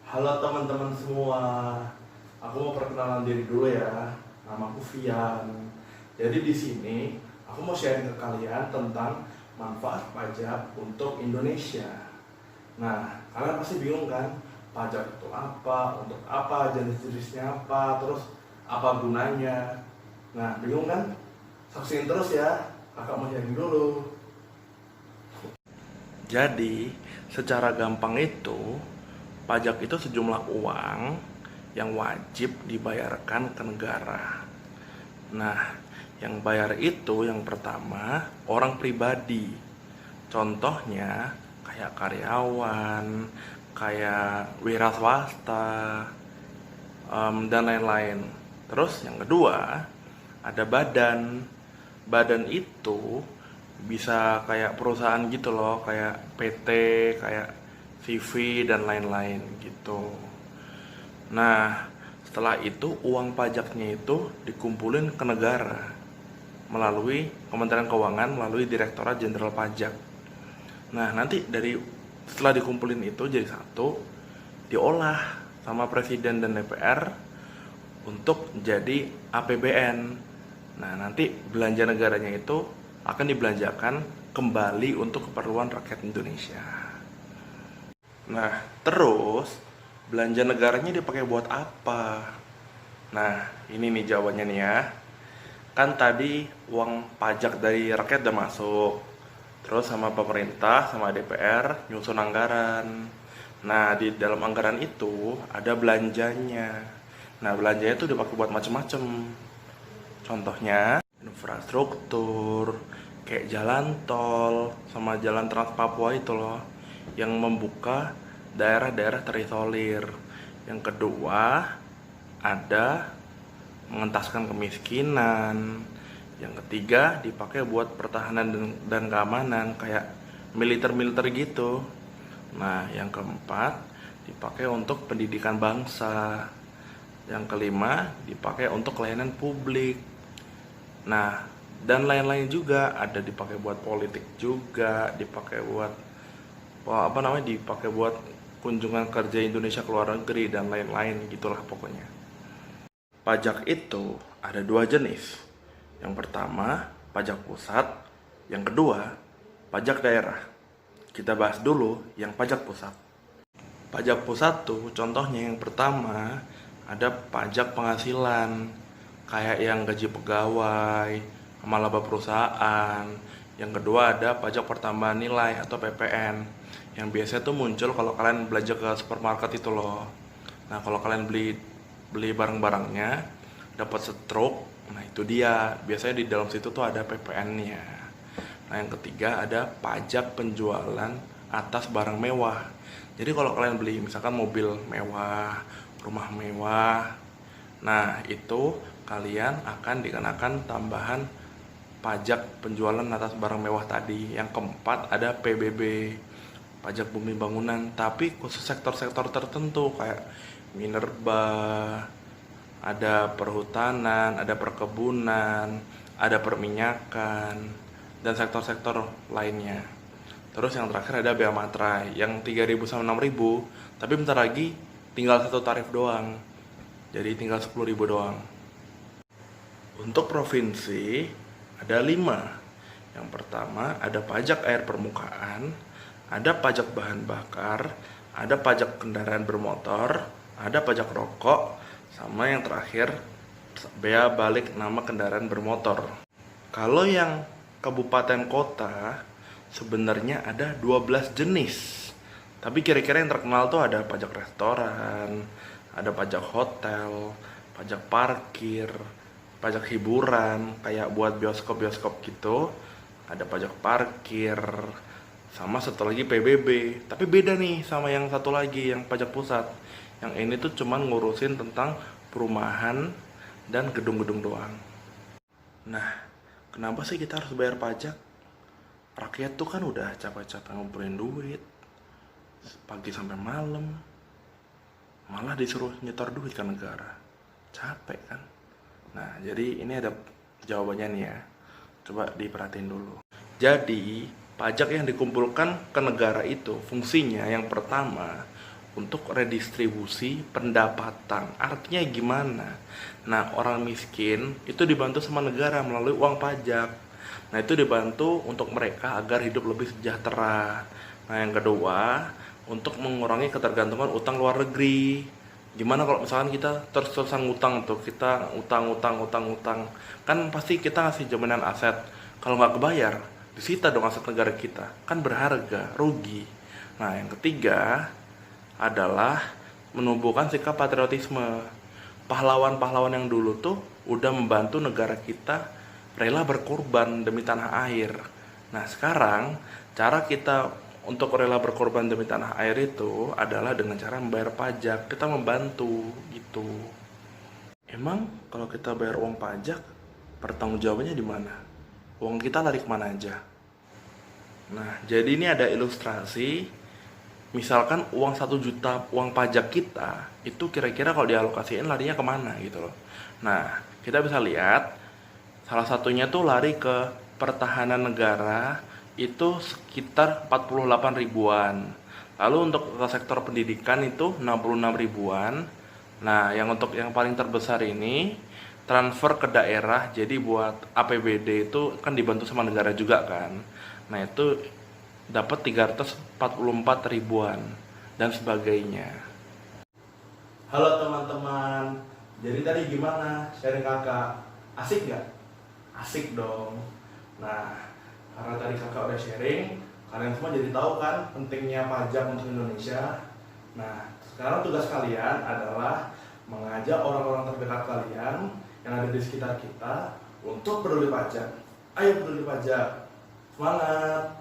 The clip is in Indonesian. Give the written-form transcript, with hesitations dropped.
Halo teman-teman semua, aku mau perkenalan diri dulu ya. Namaku Vian. Jadi di sini aku mau sharing ke kalian tentang manfaat pajak untuk Indonesia. Nah, kalian pasti bingung kan? Pajak itu apa? Untuk apa? Jenis-jenisnya apa? Terus apa gunanya? Nah, bingung kan? Saksiin terus ya. Kakak mau sharing dulu. Jadi, secara gampang itu, pajak itu sejumlah uang yang wajib dibayarkan ke negara. Nah, yang bayar itu yang pertama orang pribadi. Contohnya kayak karyawan, kayak wira swasta, dan lain-lain. Terus yang kedua ada badan. Badan itu bisa kayak perusahaan gitu loh, kayak PT, kayak CV dan lain-lain gitu. Nah, setelah itu uang pajaknya itu dikumpulin ke negara melalui Kementerian Keuangan, melalui Direktorat Jenderal Pajak. Nah, nanti setelah dikumpulin itu jadi satu, diolah sama Presiden dan DPR untuk jadi APBN. Nah, nanti belanja negaranya itu akan dibelanjakan kembali untuk keperluan rakyat Indonesia. Nah, terus belanja negaranya dipakai buat apa? Nah, ini nih jawabannya nih ya. Kan tadi uang pajak dari rakyat udah masuk. Terus sama pemerintah, sama DPR nyusun anggaran. Nah, di dalam anggaran itu ada belanjanya. Nah, belanjanya itu dipakai buat macem-macem. Contohnya infrastruktur, kayak jalan tol sama jalan Trans Papua itu loh, yang membuka daerah-daerah terisolir. Yang kedua, ada mengentaskan kemiskinan. Yang ketiga, dipakai buat pertahanan dan keamanan kayak militer-militer gitu. Nah, yang keempat, dipakai untuk pendidikan bangsa. Yang kelima, dipakai untuk layanan publik. Nah, dan lain-lain juga, ada dipakai buat politik juga, dipakai buat dipakai buat kunjungan kerja Indonesia ke luar negeri dan lain-lain gitulah pokoknya. Pajak itu ada dua jenis. Yang pertama, pajak pusat. Yang kedua, pajak daerah. Kita bahas dulu yang pajak pusat. Pajak pusat tuh contohnya yang pertama ada pajak penghasilan, kayak yang gaji pegawai, sama laba perusahaan. Yang kedua ada pajak pertambahan nilai atau PPN, yang biasanya tuh muncul kalau kalian belanja ke supermarket itu loh. Nah, kalau kalian beli barang-barangnya dapat stroke, nah itu dia. Biasanya di dalam situ tuh ada PPN-nya. Nah, yang ketiga ada pajak penjualan atas barang mewah. Jadi kalau kalian beli misalkan mobil mewah, rumah mewah, nah itu kalian akan dikenakan tambahan pajak penjualan atas barang mewah tadi. Yang keempat ada PBB, pajak bumi bangunan, tapi khusus sektor-sektor tertentu kayak minerba, ada perhutanan, ada perkebunan, ada perminyakan, dan sektor-sektor lainnya. Terus yang terakhir ada bea materai yang 3.000 sama 6.000, tapi bentar lagi tinggal satu tarif doang. Jadi tinggal 10.000 doang. Untuk provinsi ada 5. Yang pertama ada pajak air permukaan, ada pajak bahan bakar, ada pajak kendaraan bermotor, ada pajak rokok, sama yang terakhir bea balik nama kendaraan bermotor. Kalau yang kabupaten kota sebenarnya ada 12 jenis. Tapi kira-kira yang terkenal tuh ada pajak restoran, ada pajak hotel, pajak parkir, pajak hiburan kayak buat bioskop-bioskop gitu, ada pajak parkir, sama satu lagi PBB. Tapi beda nih sama yang satu lagi yang pajak pusat. Yang ini tuh cuman ngurusin tentang perumahan dan gedung-gedung doang. Nah, kenapa sih kita harus bayar pajak? Rakyat tuh kan udah capek-capek ngumpulin duit pagi sampai malam, malah disuruh nyetor duit ke negara. Capek kan? Nah, jadi ini ada jawabannya nih ya. Coba diperhatiin dulu. Jadi, pajak yang dikumpulkan ke negara itu fungsinya yang pertama untuk redistribusi pendapatan. Artinya gimana? Nah, orang miskin itu dibantu sama negara melalui uang pajak. Nah, itu dibantu untuk mereka agar hidup lebih sejahtera. Nah, yang kedua, untuk mengurangi ketergantungan utang luar negeri. Gimana kalau misalkan kita terus-terusan ngutang tuh, kita utang, kan pasti kita ngasih jaminan aset. Kalau nggak kebayar, disita dong aset negara kita, kan berharga, rugi. Nah, yang ketiga adalah menumbuhkan sikap patriotisme. Pahlawan-pahlawan yang dulu tuh udah membantu negara kita rela berkorban demi tanah air. Nah, sekarang cara kita untuk rela berkorban demi tanah air itu adalah dengan cara membayar pajak. Kita membantu gitu. Emang kalau kita bayar uang pajak, pertanggungjawabannya di mana? Uang kita lari kemana aja? Nah, jadi ini ada ilustrasi. Misalkan uang 1 juta uang pajak kita, itu kira-kira kalau dialokasiin larinya kemana gitu loh. Nah, kita bisa lihat salah satunya tuh lari ke pertahanan negara, itu sekitar 48 ribuan. Lalu untuk ke sektor pendidikan itu 66 ribuan. Nah, untuk yang paling terbesar ini transfer ke daerah, jadi buat APBD itu kan dibantu sama negara juga kan. Nah, itu dapat 344 ribuan dan sebagainya. Halo teman-teman, jadi tadi gimana sharing kakak? Asik nggak? Asik dong. Nah, karena tadi kakak udah sharing, kalian semua jadi tahu kan pentingnya pajak untuk Indonesia. Nah, sekarang tugas kalian adalah mengajak orang-orang terdekat kalian yang ada di sekitar kita untuk peduli pajak. Ayo peduli pajak, semangat!